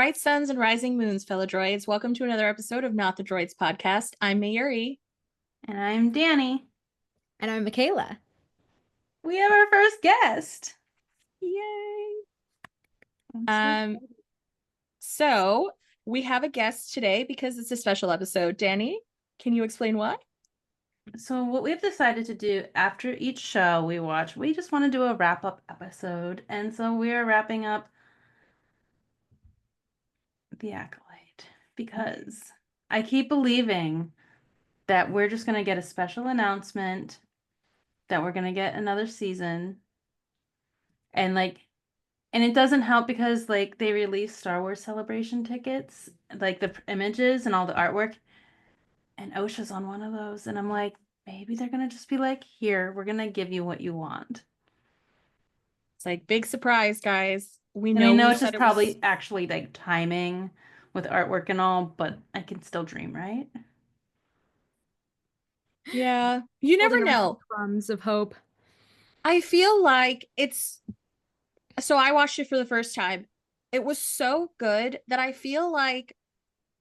Bright suns and rising moons, fellow droids. Welcome to another episode of Not the Droids podcast. I'm Mayuri. And I'm Danny. And I'm Mikaila. We have our first guest. Yay! I'm So we have a guest today because it's a special episode. Danny, can you explain why? So what we've decided to do after each show we watch, we just want to do a wrap-up episode. And so we are wrapping up The Acolyte because I keep believing that we're just going to get a special announcement that we're going to get another season. And it doesn't help because they release Star Wars Celebration tickets, like the images and all the artwork. And OSHA's on one of those. And I'm like, maybe they're going to just be like, here, we're going to give you what you want. It's like, big surprise, guys. I know it's just probably actually like timing with artwork and all, but I can still dream, right? Yeah, you never know. Crumbs of hope. I feel like so I watched it for the first time. It was so good that I feel like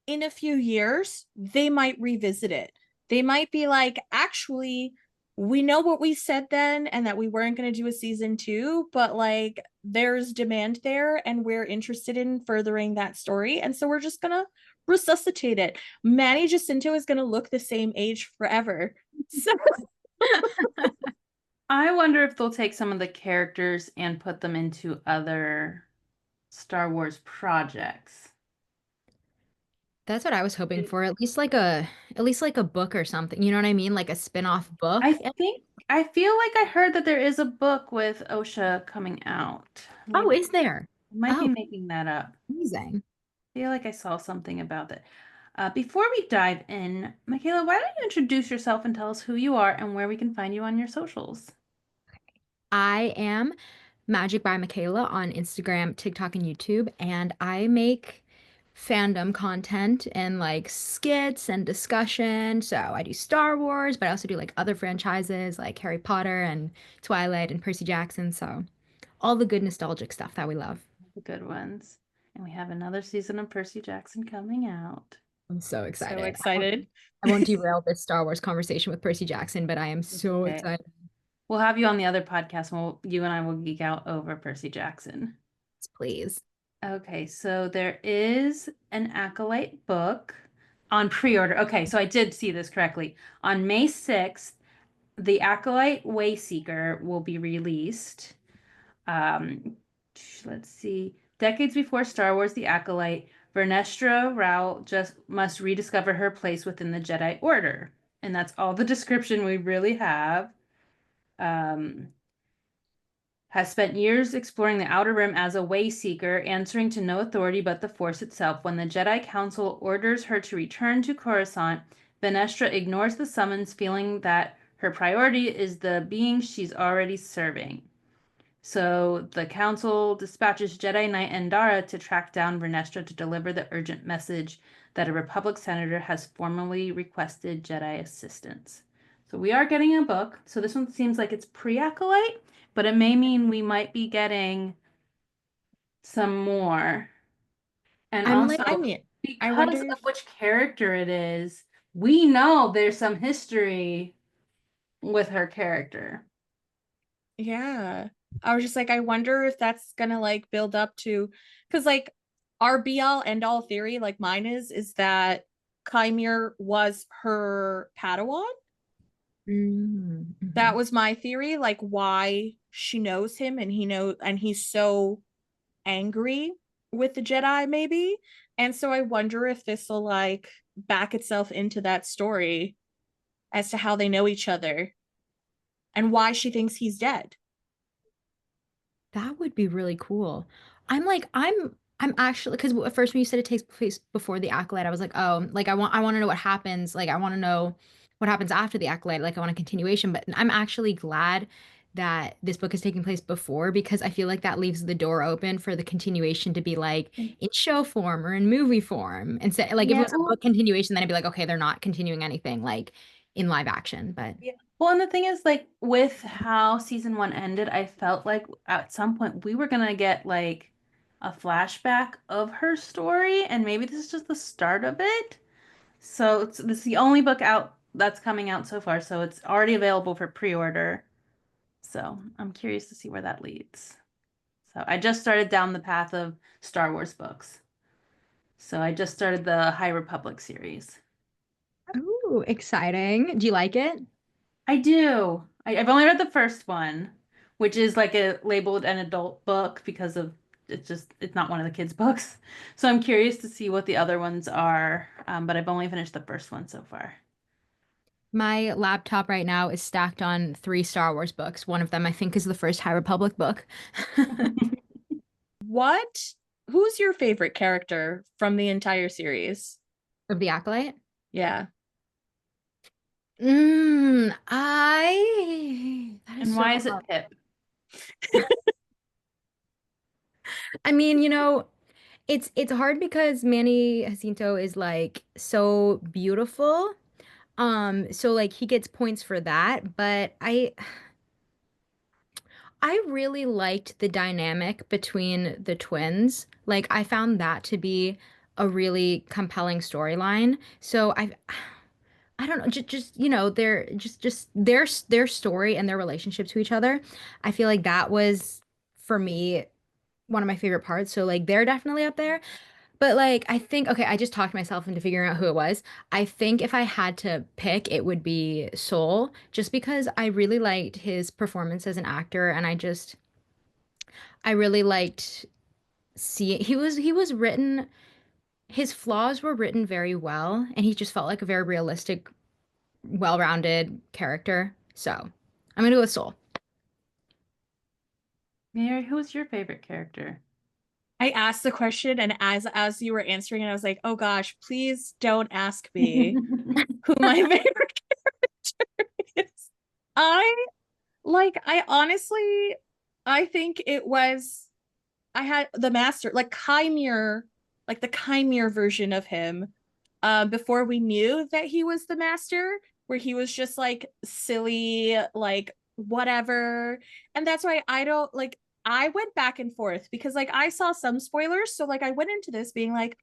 in a few years, they might revisit it. They might be like, actually, we know what we said then and that we weren't going to do a season 2, but like there's demand there and we're interested in furthering that story. And so we're just going to resuscitate it. Manny Jacinto is going to look the same age forever. So I wonder if they'll take some of the characters and put them into other Star Wars projects. That's what I was hoping for. At least like a book or something. You know what I mean? Like a spin-off book. I feel like I heard that there is a book with OSHA coming out. Oh, is there? I might be Oh, making that up. amazing. I feel like I saw something about that. Before we dive in, Mikaila, why don't you introduce yourself and tell us who you are and where we can find you on your socials? I am Magic by Mikaila on Instagram, TikTok, and YouTube, and I make fandom content and like skits and discussion. So I do Star Wars, but I also do like other franchises like Harry Potter and Twilight and Percy Jackson. So all the good nostalgic stuff that we love. The good ones. And we have another season of Percy Jackson coming out. I'm so excited. So excited. I won't derail this Star Wars conversation with Percy Jackson, but I am so Okay. excited. We'll have you on the other podcast and you and I will geek out over Percy Jackson. Please. Okay, so there is an Acolyte book on pre-order. Okay, so I did see this correctly. On May 6th, the Acolyte Wayseeker will be released. Let's see. Decades before Star Wars The Acolyte, Vernestra Rao just must rediscover her place within the Jedi Order. And that's all the description we really have. Has spent years exploring the Outer Rim as a Wayseeker, answering to no authority but the Force itself. When the Jedi Council orders her to return to Coruscant, Vernestra ignores the summons, feeling that her priority is the being she's already serving. So the Council dispatches Jedi Knight Endara to track down Vernestra to deliver the urgent message that a Republic senator has formally requested Jedi assistance. So we are getting a book. So this one seems like it's pre-Acolyte, but it may mean we might be getting some more. And also, because of which character it is, we know there's some history with her character. Yeah. I was just like, I wonder if that's gonna like build up to, because like our be all end all theory, like mine is that Kymir was her Padawan. Mm-hmm. That was my theory, like why she knows him and he's so angry with the Jedi, maybe. And so I wonder if this will like back itself into that story as to how they know each other and why she thinks he's dead. That would be really cool. I'm actually because at first when you said it takes place before the Acolyte, I was like, oh, like I want to know what happens. Like I want to know what happens after the Acolyte. Like I want a continuation. But I'm actually glad that this book is taking place before because I feel like that leaves the door open for the continuation to be like in show form or in movie form. Instead, like if it was a book continuation, then I'd be like, okay, they're not continuing anything like in live action. But yeah. Well, and the thing is, like, with how season 1 ended, I felt like at some point we were gonna get like a flashback of her story, and maybe this is just the start of it. So this is the only book out that's coming out so far, so it's already available for pre-order. So I'm curious to see where that leads. So I just started down the path of Star Wars books. So I just started the High Republic series. Ooh, exciting. Do you like it? I do. I've only read the first one, which is like a labeled an adult book because of it's not one of the kids' books. So I'm curious to see what the other ones are. But I've only finished the first one so far. My laptop right now is stacked on three Star Wars books. One of them, I think, is the first High Republic book. What? Who's your favorite character from the entire series? Of the Acolyte. Yeah. That is And so why is it hard. Pip? I mean, it's hard because Manny Jacinto is like so beautiful. So like he gets points for that, but I really liked the dynamic between the twins. Like I found that to be a really compelling storyline. So I don't know, just their just their story and their relationship to each other. I feel like that was for me one of my favorite parts. So like they're definitely up there. But like I think okay, I just talked myself into figuring out who it was. I think if I had to pick, it would be Soul, just because I really liked his performance as an actor and I really liked seeing he was written his flaws were written very well and he just felt like a very realistic, well-rounded character. So, I'm gonna go with Soul. Mary, who's your favorite character? I asked the question, and as you were answering it, I was like, oh gosh, please don't ask me who my favorite character is. I I honestly, I think it was I had the master, like Chimere, like the Chimere version of him, before we knew that he was the master, where he was just like silly, like whatever. And that's why I don't like I went back and forth because like I saw some spoilers. So like I went into this being like,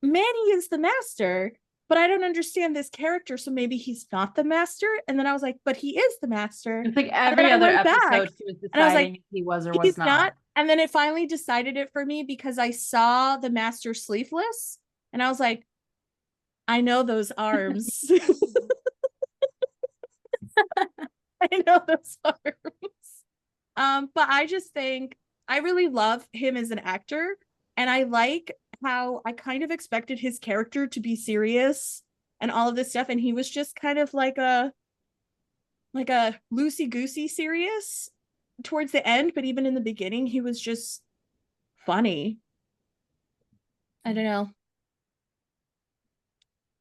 Manny is the master, but I don't understand this character, so maybe he's not the master. And then I was like, but he is the master. It's like And then every I other went back episode she was and I was like, deciding if he was or was he's not. not. And then it finally decided it for me because I saw the master sleeveless and I was like, I know those arms. I know those arms. But I just think I really love him as an actor, and I like how I kind of expected his character to be serious and all of this stuff, and he was just kind of like a loosey goosey serious towards the end, but even in the beginning, he was just funny. I don't know.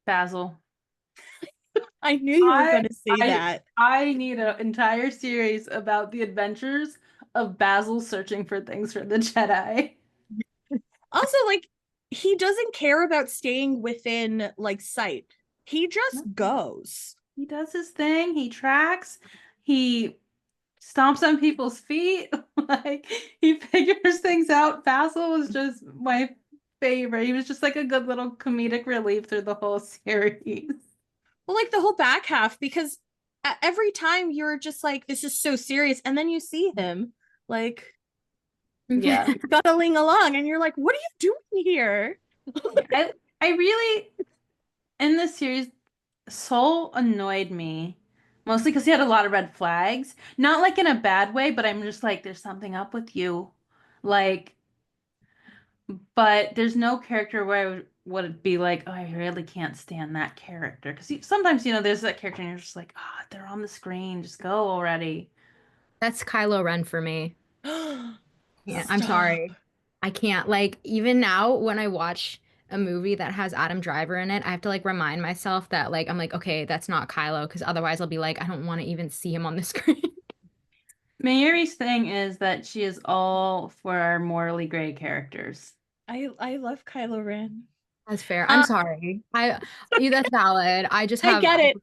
Basil. I knew you were I going to say I that. I need an entire series about the adventures of Basil searching for things for the Jedi. Also, like, he doesn't care about staying within like sight. He just No, goes. he does his thing. He tracks. He stomps on people's feet. Like he figures things out. Basil was just my favorite. He was just like a good little comedic relief through the whole series. Well, like the whole back half, because every time you're just like, this is so serious. And then you see him like Yeah. scuttling along, and you're like, what are you doing here? I really in this series Soul annoyed me. Mostly because he had a lot of red flags. Not like in a bad way, but I'm just like, there's something up with you. Like, but there's no character where would be like, oh, I really can't stand that character. Because sometimes, there's that character and you're just like, oh, they're on the screen. Just go already. That's Kylo Ren for me. Yeah, I'm Stop. sorry. I can't. Like, even now when I watch a movie that has Adam Driver in it, I have to like remind myself that like I'm like, okay, that's not Kylo, because otherwise I'll be like, I don't want to even see him on the screen. Mayuri's thing is that she is all for our morally gray characters. I love Kylo Ren. That's fair. I'm Um, sorry. That's valid. I just I have get it.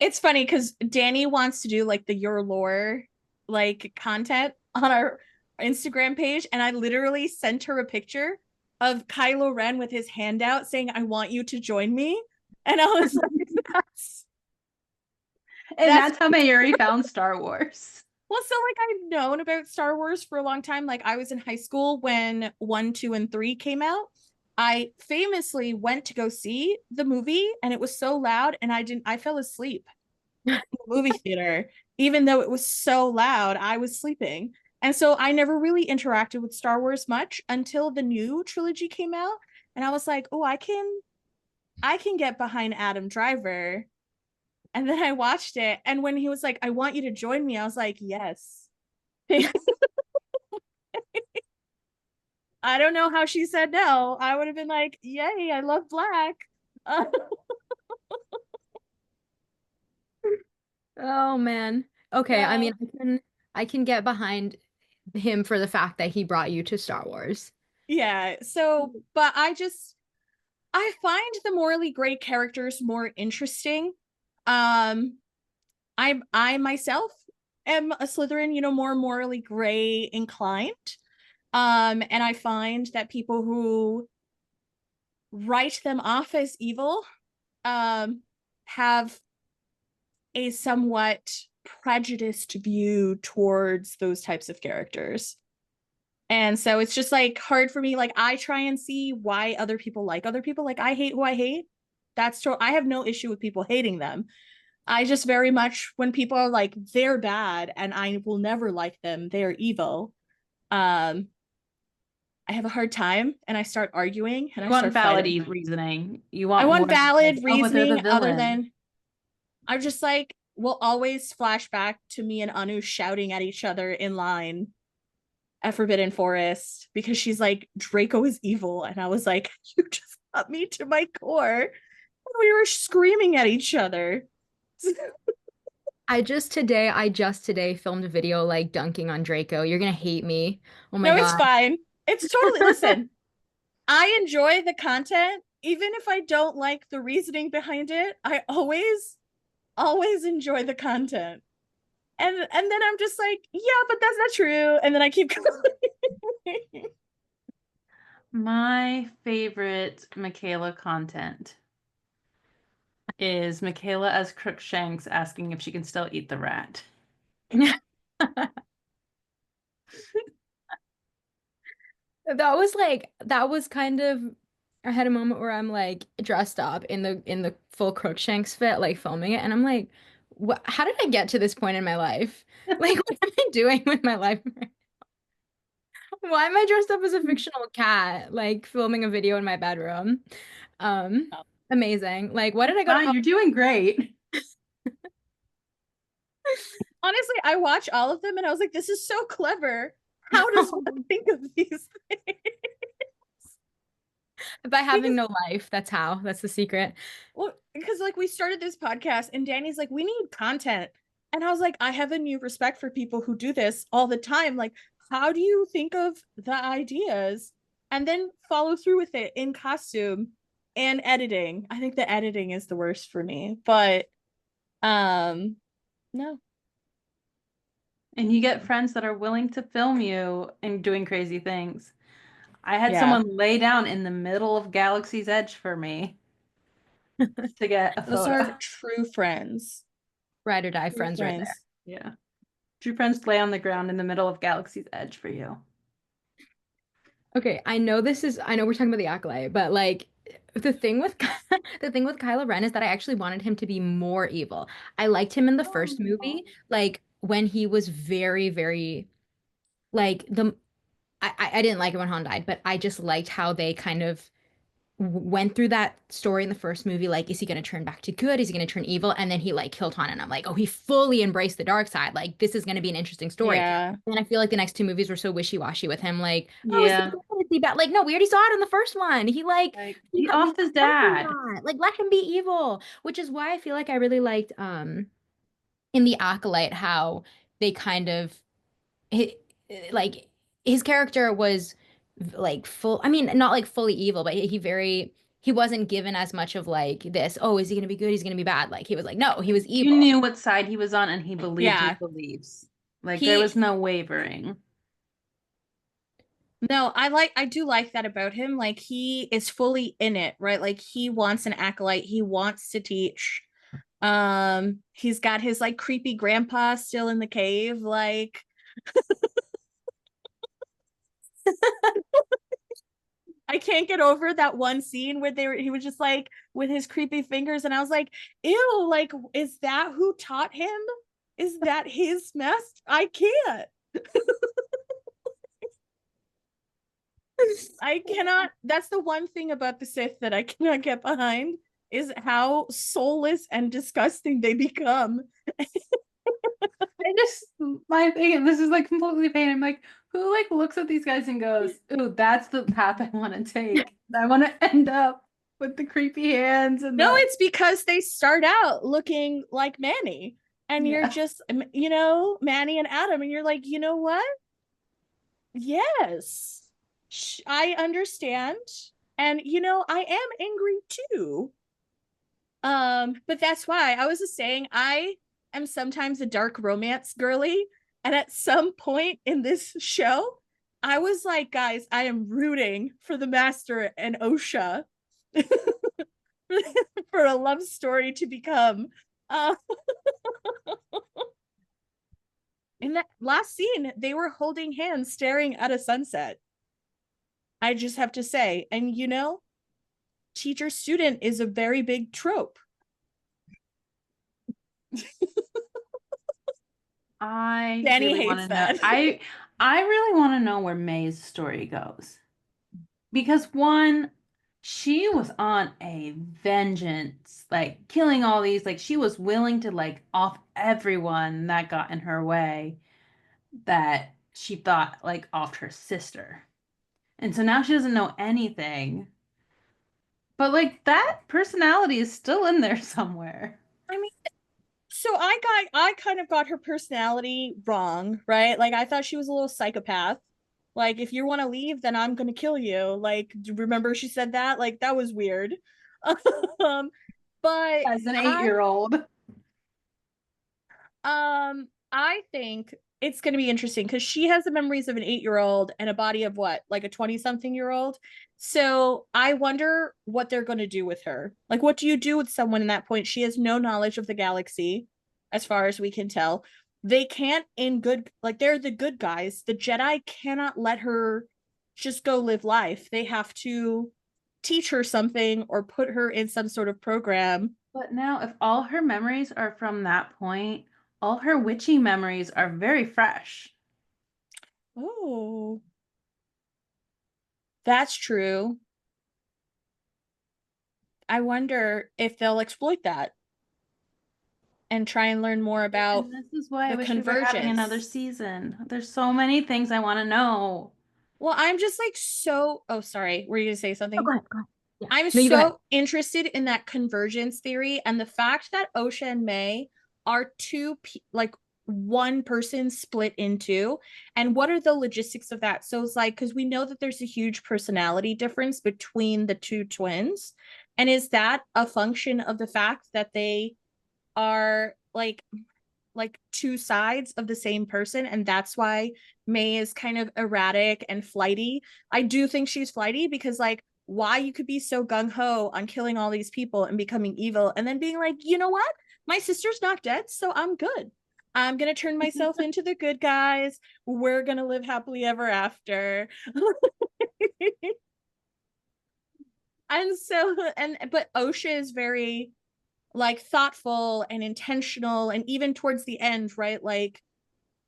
It's funny because Danny wants to do like the your lore like content on our Instagram page, and I literally sent her a picture of Kylo Ren with his hand out saying, I want you to join me. And I was like, that's how Mayuri found Star Wars. Well, so like I've known about Star Wars for a long time. Like I was in high school when 1, 2, and 3 came out. I famously went to go see the movie and it was so loud and I fell asleep in the movie theater. Even though it was so loud, I was sleeping. And so I never really interacted with Star Wars much until the new trilogy came out. And I was like, oh, I can get behind Adam Driver. And then I watched it. And when he was like, I want you to join me, I was like, yes. I don't know how she said no. I would have been like, yay, I love black. Oh man. Okay, I mean, Yeah. I can get behind him for the fact that he brought you to Star Wars. Yeah. So, but I find the morally gray characters more interesting. Um, I myself am a Slytherin, more morally gray inclined. And I find that people who write them off as evil have a somewhat prejudiced view towards those types of characters. And so it's just like hard for me. Like I try and see why other people like other people. Like I hate who I hate. That's true. I have no issue with people hating them. I just very much when people are like they're bad and I will never like them, they're evil. Um, I have a hard time and I start arguing and You I want start valid fighting. reasoning. You I want more want than like, valid oh, but they're the reasoning other villain. than I'm just like we'll always flash back to me and Anu shouting at each other in line at Forbidden Forest because she's like, Draco is evil. And I was like, you just got me to my core. We were screaming at each other. I just today filmed a video like dunking on Draco. You're gonna hate me. Oh my No, it's God. fine. It's totally, listen, I enjoy the content. Even if I don't like the reasoning behind it, I always enjoy the content. And then I'm just like, yeah, but that's not true. And then I keep going. My favorite Mikaila content is Mikaila as Crookshanks asking if she can still eat the rat. That was kind of I had a moment where I'm like dressed up in the full Crookshanks fit, like filming it, and I'm like, what, how did I get to this point in my life? Like, what am I doing with my life? Why am I dressed up as a fictional cat, like filming a video in my bedroom? Um, Amazing. Like, what did I go to You're doing great. Honestly, I watch all of them and I was like, this is so clever. How does one think of these things? By having Because, no life? That's how. That's the secret. well, because like we started this podcast and Danny's like, we need content. And I was like, I have a new respect for people who do this all the time. Like, how do you think of the ideas and then follow through with it in costume and editing? I think the editing is the worst for me, but no. And you get friends that are willing to film you and doing crazy things. I had Yeah. someone lay down in the middle of Galaxy's Edge for me to get a Those photo. are true friends. Ride or die True friends right there. friends. Yeah. True friends lay on the ground in the middle of Galaxy's Edge for you. Okay, I know we're talking about the Acolyte, but like the thing with the thing with Kylo Ren is that I actually wanted him to be more evil. I liked him in the first movie, like when he was very, very like I didn't like it when Han died, but I just liked how they kind of went through that story in the first movie. Like, is he going to turn back to good? Is he going to turn evil? And then he like killed Han, and I'm like, oh, he fully embraced the dark side. Like, this is going to be an interesting story. Yeah. And I feel like the next two movies were so wishy-washy with him. Like, oh, is he Yeah. good? Is he bad? Like, no, we already saw it in the first one. He like Like, he he cut we off his went through dad. that. Like, let him be evil. Which is why I feel like I really liked in the Acolyte how they kind of hi- like his character was like full, I mean, not like fully evil, but he wasn't given as much of like this, oh, is he gonna be good? He's gonna be bad. Like he was like, no, he was You evil. knew what side he was on and he believed his Yeah. beliefs. Like there He was no wavering. No, I do like that about him. Like he is fully in it, right? Like he wants an acolyte, he wants to teach. He's got his like creepy grandpa still in the cave, like I can't get over that one scene where he was just like with his creepy fingers, and I was like, ew, like, is that who taught him? Is that his mess? I can't. I cannot. That's the one thing about the Sith that I cannot get behind is how soulless and disgusting they become. I just my thing, and this is like completely pain. I'm like, who like looks at these guys and goes, "Ooh, that's the path I want to take. I want to end up with the creepy hands and No, the it's because they start out looking like Manny, and you're yeah." just, Manny and Adam, and you're like, you know what? Yes, I understand. And I am angry too. But that's why I was just saying I am sometimes a dark romance girly. And at some point in this show, I was like, guys, I am rooting for the master and Osha for a love story to become. Uh, in that last scene, they were holding hands staring at a sunset. I just have to say, and teacher student is a very big trope. I Danny really want hates to know. that. I really want to know where May's story goes. Because one, she was on a vengeance, like killing all these, like she was willing to like off everyone that got in her way that she thought like offed her sister. And so now she doesn't know anything. But like that personality is still in there somewhere. I mean, so I kind of got her personality wrong, right? Like I thought she was a little psychopath. Like if you want to leave, then I'm gonna kill you. Like, remember she said that? Like that was weird. um, but As an I 8-year-old. I think it's going to be interesting because she has the memories of an 8-year-old and a body of what, like a 20-something-year-old. So I wonder what they're going to do with her. Like, what do you do with someone in that point? She has no knowledge of the galaxy, as far as we can tell. They can't, in good, like, they're the good guys. The Jedi cannot let her just go live life. They have to teach her something or put her in some sort of program. But now, if all her memories are from that point, all her witchy memories are very fresh. Oh, that's true. I wonder if they'll exploit that and try and learn more about And this is why I the wish we were having another convergence. season. There's so many things I want to know. Well, I'm just like oh, sorry. Were you going to say Oh, something? go ahead, go ahead. Yeah. I'm No, you go ahead. so interested in that convergence theory and the fact that Osha and May are like one person split in two. And what are the logistics of that? So it's like, because we know that there's a huge personality difference between the two twins. And is that a function of the fact that they are like two sides of the same person, and that's why May is kind of erratic and flighty? I do think she's flighty because like why you could be so gung-ho on killing all these people and becoming evil and then being like, you know what, my sister's not dead, so I'm good. I'm gonna turn myself into the good guys. We're gonna live happily ever after. And so, and but Osha is very like thoughtful and intentional, and even towards the end, right? Like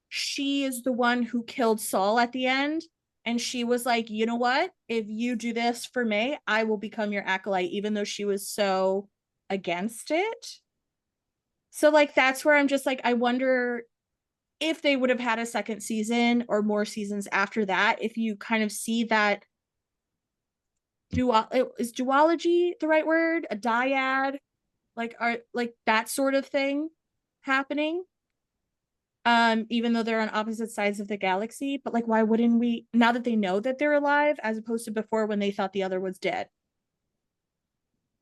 she is the one who killed Saul at the end, and she was like, you know what, if you do this for me, I will become your acolyte, even though she was so against it. So like that's where I'm just like, I wonder if they would have had a second season or more seasons after that, if you kind of see that is duology the right word, a dyad, like are like that sort of thing happening, even though they're on opposite sides of the galaxy. But like why wouldn't we, now that they know that they're alive, as opposed to before when they thought the other was dead?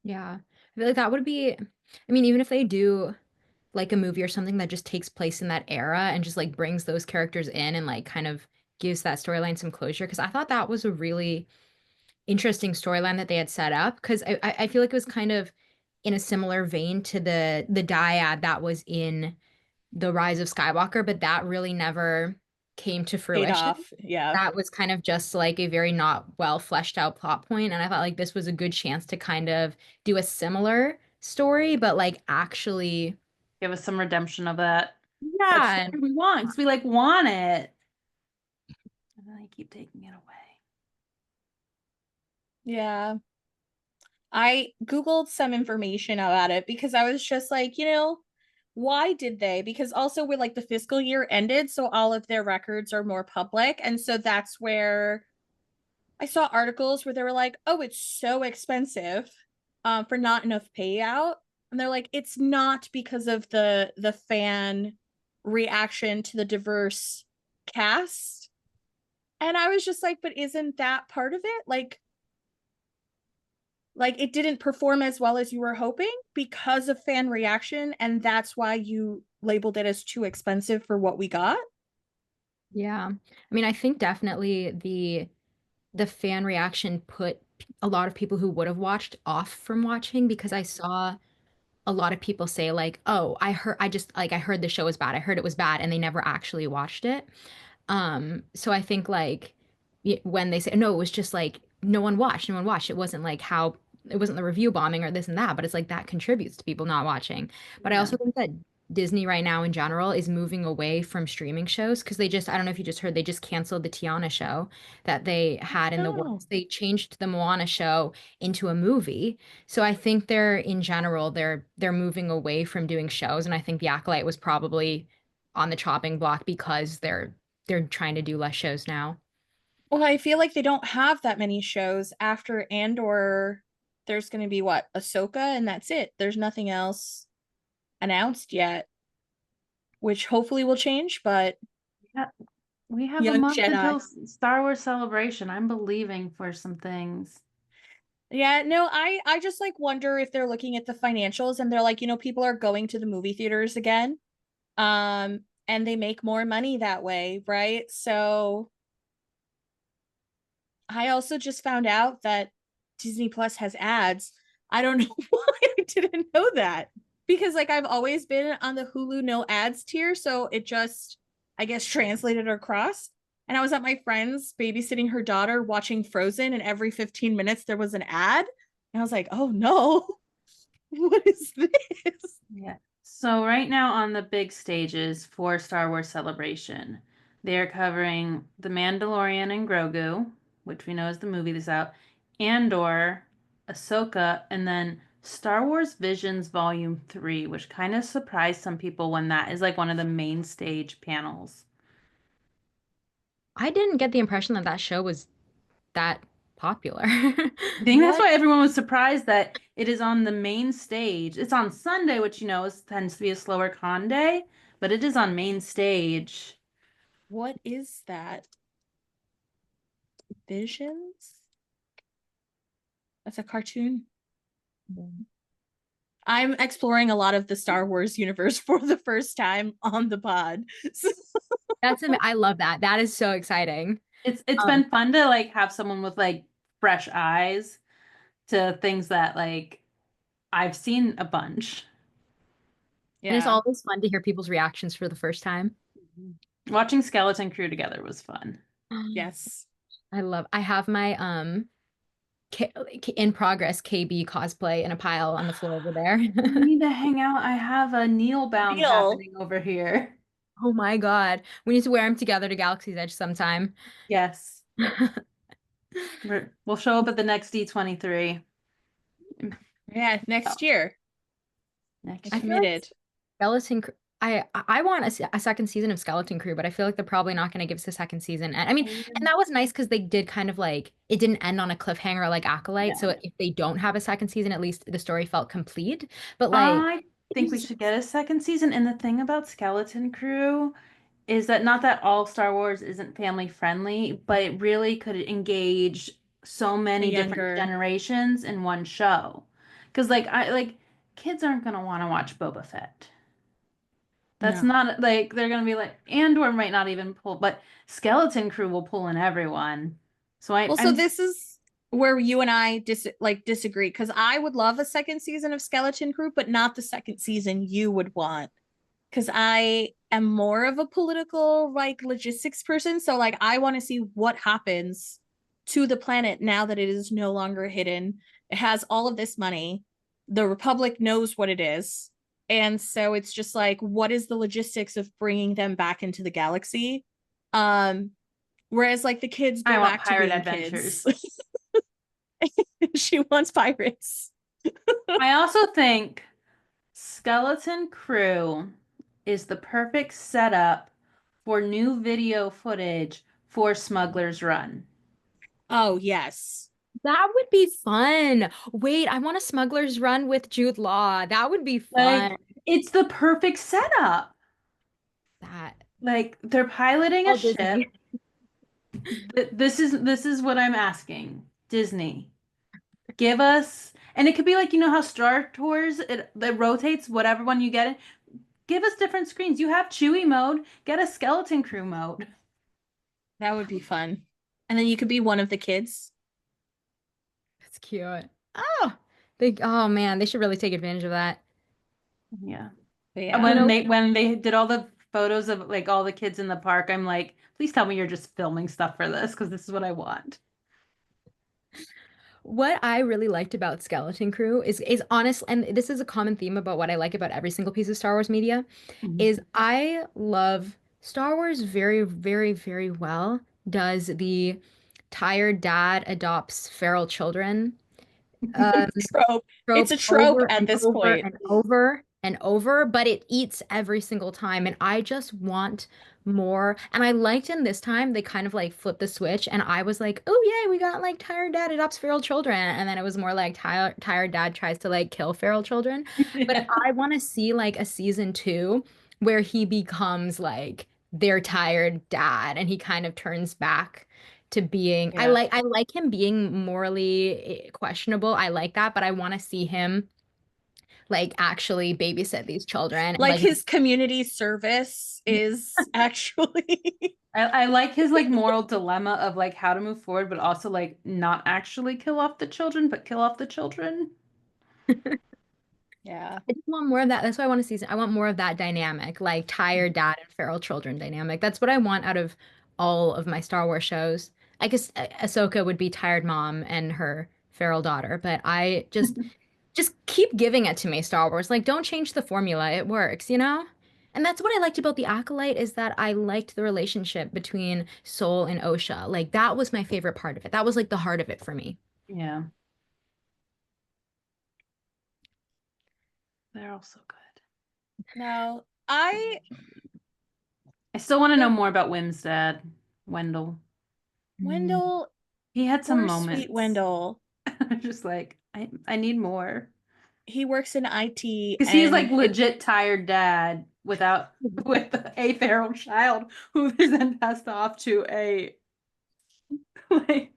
Yeah. I feel like that would be, I mean, even if they do like a movie or something that just takes place in that era and just like brings those characters in and like kind of gives that storyline some closure because I thought that was a really interesting storyline that they had set up because I feel like it was kind of in a similar vein to the dyad that was in the Rise of Skywalker, but that really never came to Paid fruition. off. Yeah. That was kind of just like a very not well fleshed out plot point, and I thought like this was a good chance to kind of do a similar story, but like actually, Give us some redemption of that. That yeah, story we want, because we like want it. And then they keep taking it away. Yeah. I Googled some information about it because I was just like, why did they? Because also with like the fiscal year ended, so all of their records are more public. And so that's where I saw articles where they were like, oh, it's so expensive for not enough payout. And they're like, it's not because of the fan reaction to the diverse cast. And I was just like, but isn't that part of it? Like it didn't perform as well as you were hoping because of fan reaction, and that's why you labeled it as too expensive for what we got. yeah. I mean, I think definitely the fan reaction put a lot of people who would have watched off from watching because I saw a lot of people say like, "Oh, I heard the show was bad. I heard it was bad," and they never actually watched it. So I think like when they say no, it was just like no one watched. It wasn't like how it wasn't the review bombing or this and that, but it's like that contributes to people not watching. But I Yeah. also think that Disney right now in general is moving away from streaming shows because I don't know if you just heard, they just canceled the Tiana show that they had in the No. works. They changed the Moana show into a movie. So I think they're in general they're moving away from doing shows, and I think The Acolyte was probably on the chopping block because they're trying to do less shows now. Well, I feel like they don't have that many shows after Andor. There's going to be what, Ahsoka, and that's it. There's nothing else announced yet, which hopefully will change. But Yeah, we have a young month until Jedi. Star Wars Celebration. I'm believing for some things. Yeah, no, I just like wonder if they're looking at the financials and they're like, people are going to the movie theaters again. And they make more money that way, right? So I also just found out that Disney Plus has ads. I don't know why I didn't know that. Because like I've always been on the Hulu no ads tier, so it just I guess translated across. And I was at my friend's babysitting her daughter watching Frozen, and every 15 minutes there was an ad. And I was like, oh no, what is this? Yeah. So right now on the big stages for Star Wars Celebration, they're covering The Mandalorian and Grogu, which we know is the movie that's out, Andor, Ahsoka, and then Star Wars Visions Volume 3, which kind of surprised some people when that is like one of the main stage panels. I didn't get the impression that that show was that popular. I think that's What why everyone was surprised that it is on the main stage. It's on Sunday, which tends to be a slower con day, but it is on main stage. what is that? Visions? That's a cartoon. I'm exploring a lot of the Star Wars universe for the first time on the pod. So, I love that. That is so exciting. It's Um, been fun to like have someone with like fresh eyes to things that like I've seen a bunch. and it's yeah. always fun to hear people's reactions for the first time. Watching Skeleton Crew together was fun. Yes. I have my in progress KB cosplay in a pile on the floor over there. We need to hang out. I have a Neil bound Deal. happening over here. Oh my God. We need to wear them together to Galaxy's Edge sometime. Yes. We'll show up at the next D23. Yeah, next year. I Next I year. feel like committed. Skeleton Crew. I want a second season of Skeleton Crew, but I feel like they're probably not going to give us a second season. And I mean, and that was nice because they did kind of like it didn't end on a cliffhanger like Acolyte. Yeah. So if they don't have a second season, at least the story felt complete. But like, I it think we was- should get a second season. And the thing about Skeleton Crew is that not that all Star Wars isn't family friendly, but it really could engage so A many different younger. generations in one show. Because like kids aren't gonna want to watch Boba Fett. That's No. not like they're gonna be like Andor might not even pull, but Skeleton Crew will pull in everyone. So Well, so I'm this is where you and I disagree because I would love a second season of Skeleton Crew, but not the second season you would want. Because I am more of a political like logistics person. So like I want to see what happens to the planet now that it is no longer hidden. It has all of this money. The Republic knows what it is. And so it's just like, what is the logistics of bringing them back into the galaxy? Um, Whereas like the kids I go want back to pirate being kids. adventures. She wants pirates. I also think Skeleton Crew is the perfect setup for new video footage for Smuggler's Run. Oh, yes. That would be fun. Wait, I want a smuggler's run with Jude Law. That would be fun. Like, it's the perfect setup. That Like, they're piloting a all ship. Disney. This is what I'm asking. Disney, give us, and it could be like, how Star Tours it rotates whatever one you get it. Give us different screens. You have Chewie mode, get a Skeleton Crew mode. That would be fun. And then you could be one of the kids. That's cute. Oh, oh man, they should really take advantage of that. Yeah. But And yeah. You know, when they did all the photos of like all the kids in the park, I'm like, please tell me you're just filming stuff for this because this is what I want. what I really liked about Skeleton Crew is honest, and this is a common theme about what I like about every single piece of Star Wars media, Mhm. is I love Star Wars very, very, very well. Does the tired dad adopts feral children um, Trope. It's trope a trope over at and this over point. and over and over, but it eats every single time. And I just want more. And I liked in this time, they kind of like flipped the switch. And I was like, oh, yay, we got like tired dad adopts feral children. And then it was more like tired dad tries to like kill feral children. But Yeah. I want to see like a season two where he becomes like their tired dad and he kind of turns back to being Yeah. I like him being morally questionable. I like that, but I want to see him like actually babysit these children and Like like his community service is actually. I like his like moral dilemma of like how to move forward, but also like not actually kill off the children, but kill off the children. Yeah. I just want more of that. That's why I want to see. I want more of that dynamic, like tired dad and feral children dynamic. That's what I want out of all of my Star Wars shows. I guess Ahsoka would be tired mom and her feral daughter, but I just keep giving it to me, Star Wars. Like, don't change the formula. It works, you know? And that's what I liked about the Acolyte is that I liked the relationship between Soul and Osha. Like, that was my favorite part of it. That was like the heart of it for me. Yeah, they're all so good. No, I I still want to know the more about Wim's dad, Wendell. Mm. Wendell, He had some poor sweet moments. Wendell. I'm just like, I need more. He works in IT Because he's like and it legit tired dad without with a feral child who is then passed off to a like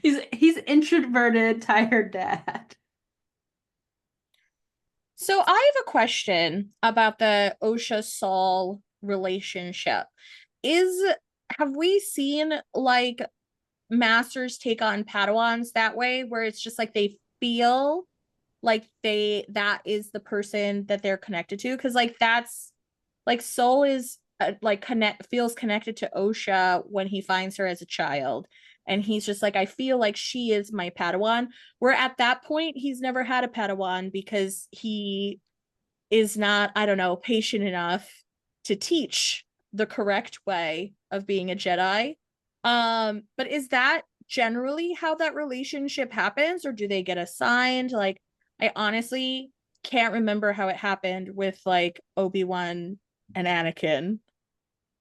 he's introverted tired dad. so I have a question about the Osha Saul relationship. Is have we seen like masters take on Padawans that way where it's just like they feel like that is the person that they're connected to? Because like that's like Soul is like connect feels connected to Osha when he finds her as a child, and he's just like, I feel like she is my Padawan, where at that point he's never had a Padawan because he is not, I don't know, patient enough to teach the correct way of being a Jedi. But is that generally how that relationship happens, or do they get assigned? Like, I honestly can't remember how it happened with like Obi-Wan and Anakin.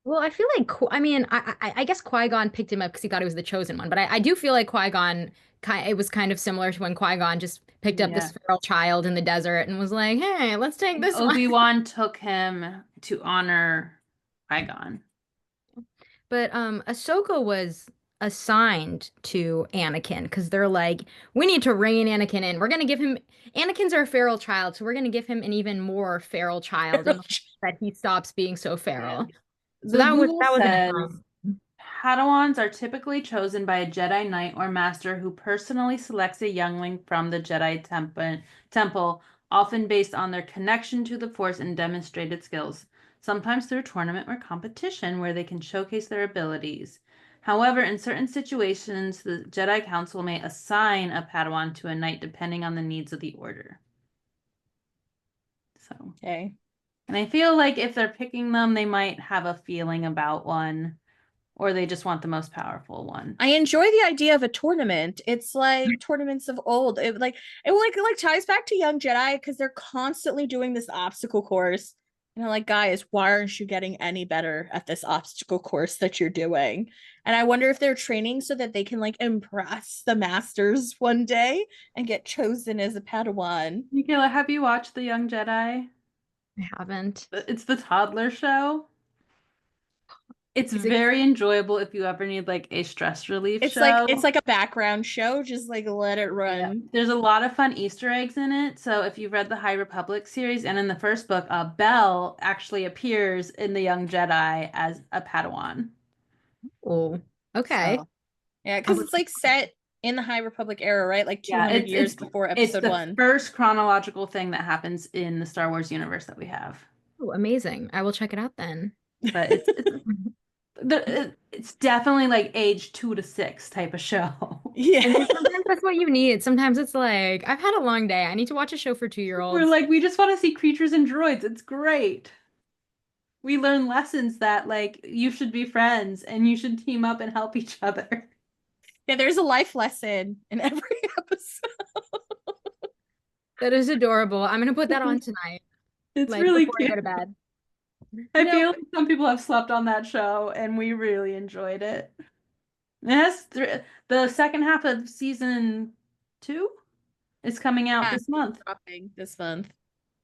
Well, I feel like I mean, I guess Qui-Gon picked him up because he thought he was the chosen one, but I do feel like Qui-Gon it was kind of similar to when Qui-Gon just picked up this Yeah. feral child in the desert and was like, "Hey, let's take And this one." Obi-Wan took him to honor Qui-Gon. But Ahsoka was assigned to Anakin because they're like, we need to rein Anakin in. We're gonna give him Anakin's our feral child, so we're gonna give him an even more feral child in the hopes that he stops being so Yeah. feral. So The Google that was an says assign. Padawans are typically chosen by a Jedi Knight or Master who personally selects a youngling from the Temple, often based on their connection to the Force and demonstrated skills, sometimes through tournament or competition where they can showcase their abilities. However, in certain situations, the Jedi Council may assign a Padawan to a knight depending on the needs of the order. So, Okay. and I feel like if they're picking them, they might have a feeling about one, or they just want the most powerful one. I enjoy the idea of a tournament. It's like tournaments of old. It ties back to Young Jedi because they're constantly doing this obstacle course. And I'm like, guys, why aren't you getting any better at this obstacle course that you're doing? And I wonder if they're training so that they can like impress the masters one day and get chosen as a Padawan. Mikaila, have you watched The Young Jedi? I haven't. It's the toddler show. It's Is it very enjoyable if you ever need like a stress relief show. It's like a background show, just like let it Yeah. run. There's a lot of fun Easter eggs in it. So if you've read the High Republic series and in the first book, Belle actually appears in The Young Jedi as a Padawan. oh, okay. So Yeah, I because would it's like set in the High Republic era, right? Like yeah, 200 years before it's episode the one. first chronological thing that happens in the Star Wars universe that we have. oh, amazing. I will check it out then. But it's definitely like age 2 to 6 type of show. Yeah. And sometimes that's what you need. Sometimes it's like, I've had a long day. I need to watch a show for 2-year-olds. We're like, we just want to see creatures and droids. It's great. We learn lessons that like you should be friends and you should team up and help each other. Yeah, there's a life lesson in every episode. That is adorable. I'm gonna put that on tonight, It's like really before I go cute. to bed. I No, feel like some people have slept on that show and we really enjoyed it. It has the second half of season 2 is coming out Yeah, this month. dropping this month.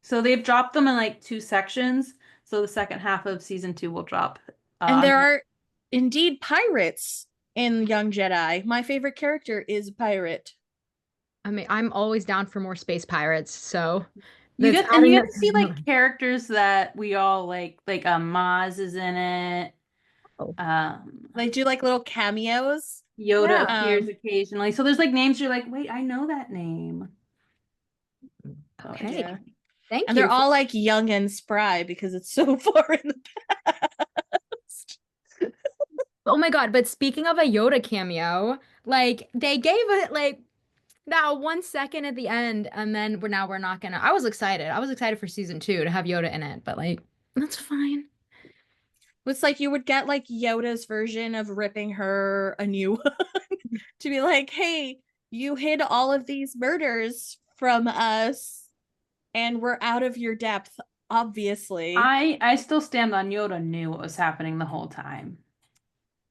So they've dropped them in like 2 sections. So the second half of season 2 will drop. And there are indeed pirates in Young Jedi. My favorite character is a pirate. I mean, I'm always down for more space pirates, so you that's get and adding you that get to to see my like characters that we all like Maz is in it. Oh. They do like little cameos. Yoda Yeah. appears occasionally. So there's like names you're like, wait, I know that name. So it's Okay. Yeah. Thank And you. they're all like young and spry because it's so far in the past. Oh my God, but speaking of a Yoda cameo, like they gave it like that 1 second at the end, and then we're not gonna. I was excited. I was excited for season 2 to have Yoda in it, but like that's fine. It's like you would get like Yoda's version of ripping her a new one to be like, hey, you hid all of these murders from us and we're out of your depth, obviously. I still stand on Yoda knew what was happening the whole time.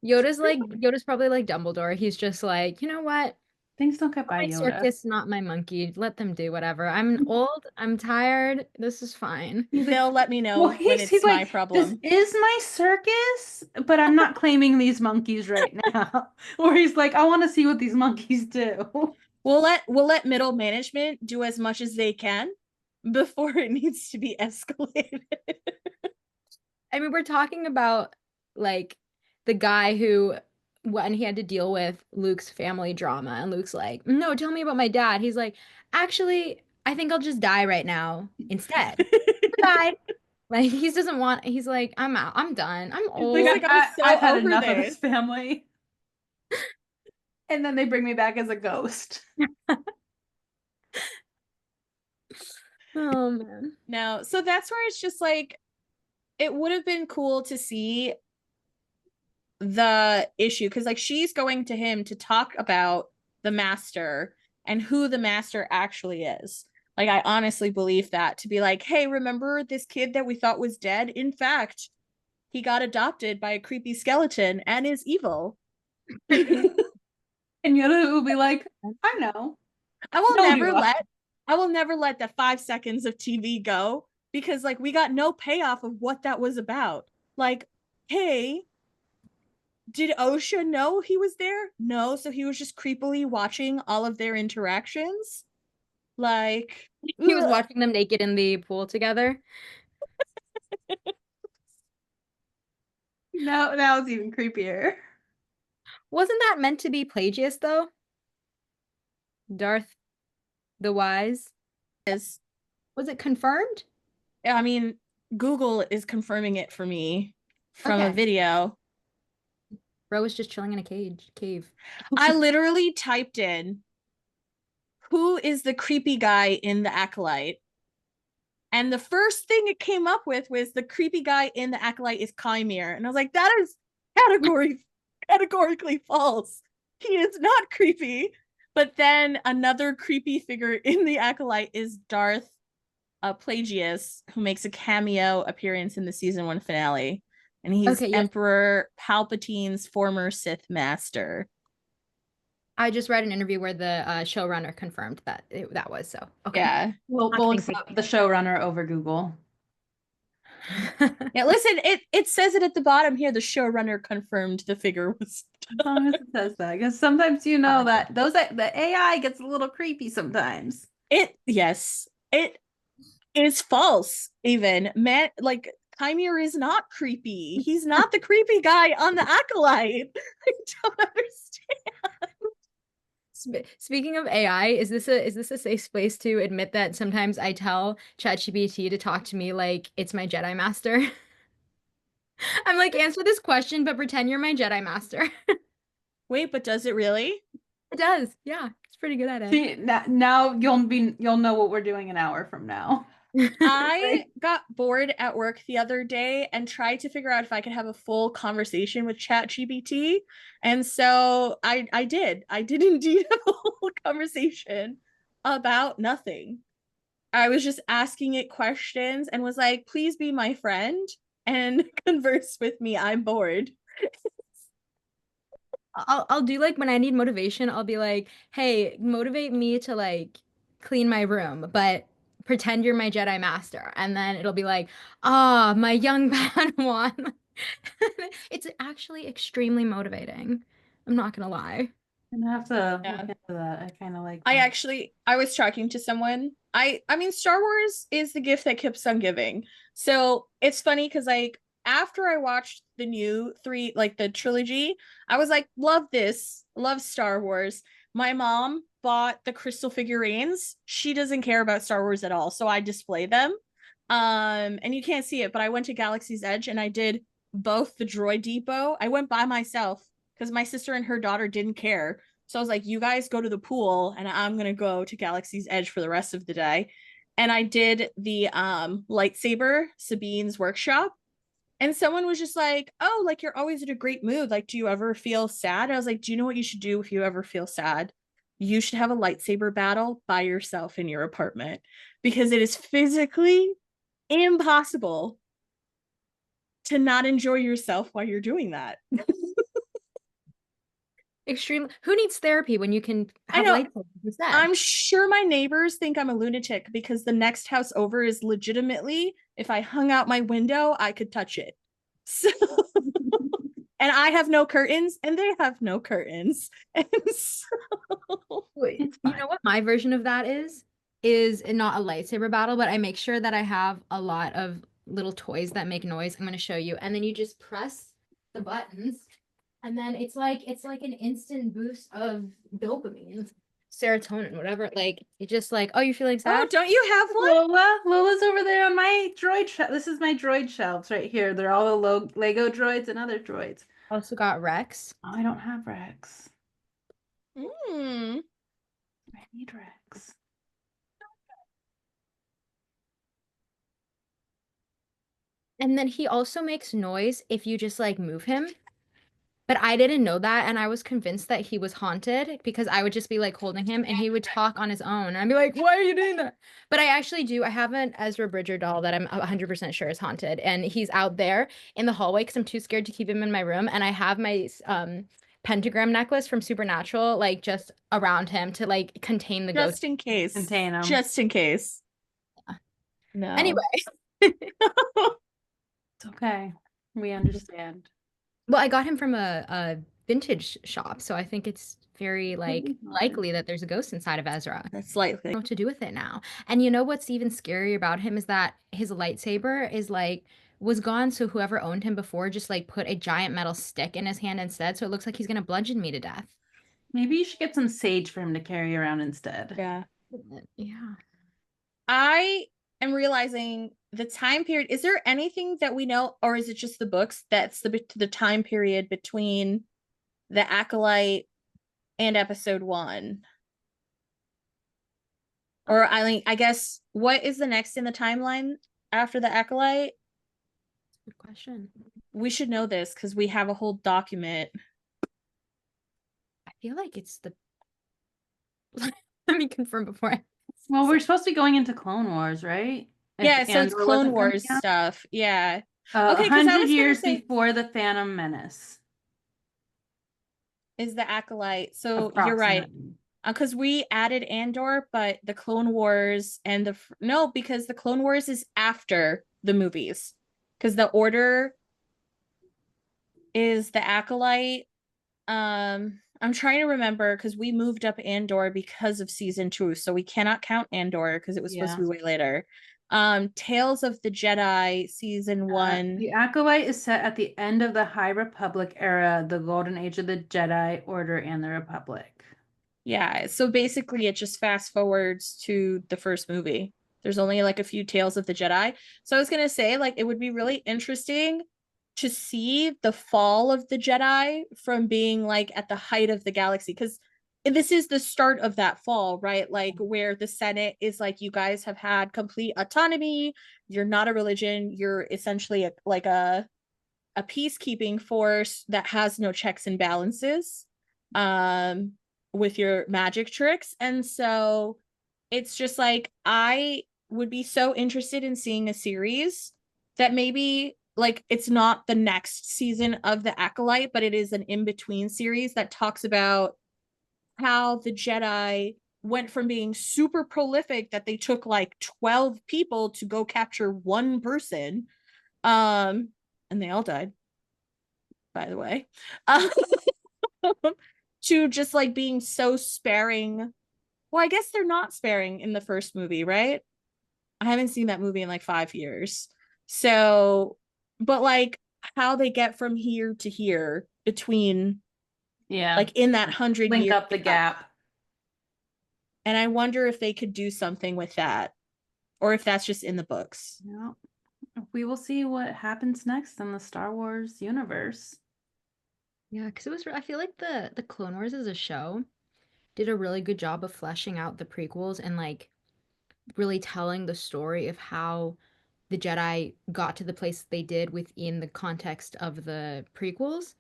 Yoda's probably like Dumbledore. He's just like, you know what? Things don't get by My Yoda. circus, not my monkey. Let them do whatever. I'm old. I'm tired. This is fine. He's like, They'll let me know well, when he's it's my like, this problem. is my circus, but I'm not claiming these monkeys right now. Or he's like, I want to see what these monkeys do. We'll let middle management do as much as they can before it needs to be escalated. I mean, we're talking about like the guy who, when he had to deal with Luke's family drama, and Luke's like, no, tell me about my dad. He's like, actually, I think I'll just die right now instead. Goodbye. Like, he doesn't want, he's like, I'm out. I'm done. I'm He's old. like, I'm so I've had over enough of this this. family. And then they bring me back as a ghost. Oh, man. No, so that's where it's just like, it would have been cool to see the issue because like she's going to him to talk about the master and who the master actually is. Like I honestly believe that to be like, hey, remember this kid that we thought was dead? In fact, he got adopted by a creepy skeleton and is evil. And Yoda will be like, I know. I will No, never you are. let I will never let the 5 seconds of TV go because like we got no payoff of what that was about. Like, hey, did Osha know he was there? No, so he was just creepily watching all of their interactions. Like, He was ugh. watching them naked in the pool together. No, now it's even creepier. Wasn't that meant to be Plagius though? Darth the Wise. Is Was it confirmed? I mean, Google is confirming it for me from a Okay. video. Bro was just chilling in a cave. I literally typed in who is the creepy guy in the Acolyte? And the first thing it came up with was the creepy guy in the Acolyte is Chimere. And I was like, that is categorically false. He is not creepy. But then another creepy figure in the Acolyte is Darth Plagius, who makes a cameo appearance in the season 1 finale. And he's Okay, yes. Emperor Palpatine's former Sith master. I just read an interview where the showrunner confirmed that that was so. Okay. Yeah. We'll accept the showrunner over Google. Yeah, listen, it says it at the bottom here. The showrunner confirmed the figure was. As long as it says that, because sometimes you know that the AI gets a little creepy sometimes. Yes, it is false. Even man, like Chimere is not creepy. He's not the creepy guy on the Acolyte. I don't understand. Speaking of AI, is this a safe place to admit that sometimes I tell ChatGPT to talk to me like it's my Jedi Master? I'm like, answer this question, but pretend you're my Jedi Master. Wait, but does it really? It does. Yeah, it's pretty good at it. See, now you'll know what we're doing an hour from now. I got bored at work the other day and tried to figure out if I could have a full conversation with ChatGPT. And so I did. I did indeed have a whole conversation about nothing. I was just asking it questions and was like, please be my friend and converse with me. I'm bored. I'll do like when I need motivation, I'll be like, "Hey, motivate me to like clean my room, but pretend you're my Jedi Master." And then it'll be like, "Ah, my young Padawan." It's actually extremely motivating. I'm not gonna lie. I'm gonna have to Yeah. look into that. I kind of like I that. I was talking to someone. I mean Star Wars is the gift that keeps on giving. So it's funny because like after I watched the new three, like the trilogy, I was like, love this, love Star Wars. My mom bought the crystal figurines. She doesn't care about Star Wars at all. So I display them. And you can't see it, but I went to Galaxy's Edge and I did both the droid depot. I went by myself because my sister and her daughter didn't care. So I was like, you guys go to the pool and I'm going to go to Galaxy's Edge for the rest of the day. And I did the lightsaber Sabine's workshop. And someone was just like, oh, like you're always in a great mood. Like, do you ever feel sad? I was like, do you know what you should do if you ever feel sad? You should have a lightsaber battle by yourself in your apartment because it is physically impossible to not enjoy yourself while you're doing that. Extreme. Who needs therapy when you can I have know. lightsabers instead? I'm sure my neighbors think I'm a lunatic because the next house over is legitimately, if I hung out my window, I could touch it. So, and I have no curtains and they have no curtains. And so, Wait, It's you fine. know what my version of that is not a lightsaber battle, but I make sure that I have a lot of little toys that make noise. I'm going to show you. And then you just press the buttons and then it's like an instant boost of dopamine, serotonin, whatever. Like it just like, oh, you're feeling oh, sad? don't you have one? Lola's over there on my droid shelf. This is my droid shelves right here. They're all the Lego droids and other droids. Also got Rex. Oh, I don't have Rex. Mm. I need Rex. And then he also makes noise if you just like move him. But I didn't know that, and I was convinced that he was haunted because I would just be like holding him and he would talk on his own. And I'd be like, why are you doing that? But I actually do. I have an Ezra Bridger doll that I'm 100% sure is haunted, and he's out there in the hallway because I'm too scared to keep him in my room. And I have my pentagram necklace from Supernatural like just around him to like contain the ghost. Just in case. Contain them. Just in case. No. Anyway, It's okay. We understand. Well, I got him from a vintage shop, so I think it's very like likely that there's a ghost inside of Ezra. I That's don't likely. know what to do with it now. And you know what's even scarier about him is that his lightsaber is like was gone, so whoever owned him before just like put a giant metal stick in his hand instead, so it looks like he's gonna bludgeon me to death. Maybe you should get some sage for him to carry around instead. Yeah. Yeah. I am realizing the time period. Is there anything that we know, or is it just the books that's the time period between the Acolyte and episode 1? Or I guess what is the next in the timeline after the Acolyte? Good question. We should know this because we have a whole document. I feel like it's the let me confirm before I Well, we're supposed to be going into Clone Wars, right? Yeah, If so it's Andor Clone wasn't coming Wars out. stuff. Yeah. A Okay, because I 100 was gonna years say, before the Phantom Menace, is the Acolyte. So you're right. approximately. Because we added Andor, but the Clone Wars and no, because the Clone Wars is after the movies. Because the Order is the Acolyte. I'm trying to remember because we moved up Andor because of season 2, so we cannot count Andor because it was supposed to be way later. Tales of the Jedi season 1. The Acolyte is set at the end of the High Republic era, the Golden Age of the Jedi Order and the Republic. Yeah, so basically it just fast forwards to the first movie. There's only like a few Tales of the Jedi. So I was gonna say, like, it would be really interesting to see the fall of the Jedi from being like at the height of the galaxy, because this is the start of that fall, right? Like where the Senate is like, you guys have had complete autonomy. You're not a religion. You're essentially like a peacekeeping force that has no checks and balances with your magic tricks. And so it's just like, I would be so interested in seeing a series that maybe like it's not the next season of the Acolyte, but it is an in-between series that talks about how the Jedi went from being super prolific that they took like 12 people to go capture one person, and they all died, by the way, to just like being so sparing. Well, I guess they're not sparing in the first movie, right? I haven't seen that movie in like 5 years. So, but like how they get from here to here between, Yeah. like in that 100 Link year up the gap. And I wonder if they could do something with that, or if that's just in the books. Yeah. We will see what happens next in the Star Wars universe. Yeah, because it was I feel like the Clone Wars as a show did a really good job of fleshing out the prequels and like really telling the story of how the Jedi got to the place they did within the context of the prequels,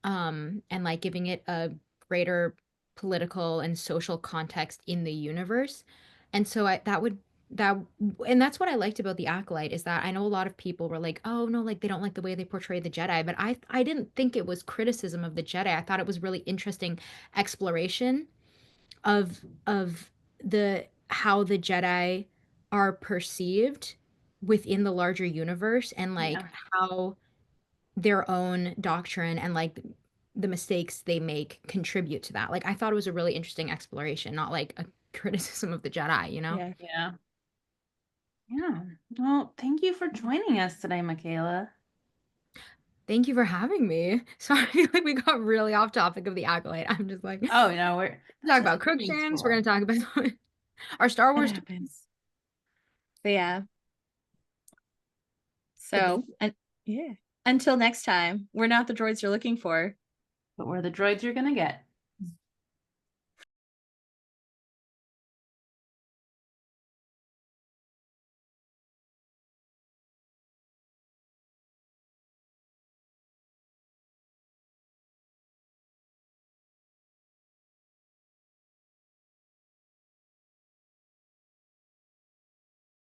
and like giving it a greater political and social context in the universe. And so that and that's what I liked about the Acolyte is that I know a lot of people were like, "Oh no, like they don't like the way they portray the Jedi," but I didn't think it was criticism of the Jedi. I thought it was really interesting exploration of the how the Jedi are perceived within the larger universe and like Yeah. how their own doctrine and like the mistakes they make contribute to that. Like I thought it was a really interesting exploration, not like a criticism of the Jedi, you know? Yeah. Yeah. Yeah. Well, thank you for joining us today, Mikaila. Thank you for having me. Sorry, like we got really off topic of the Acolyte. I'm just like Oh, no, we're talk about Crookshanks. We're gonna talk about our Star It Wars. happens. But yeah. But So, and yeah. Until next time, we're not the droids you're looking for. but we're the droids you're gonna get.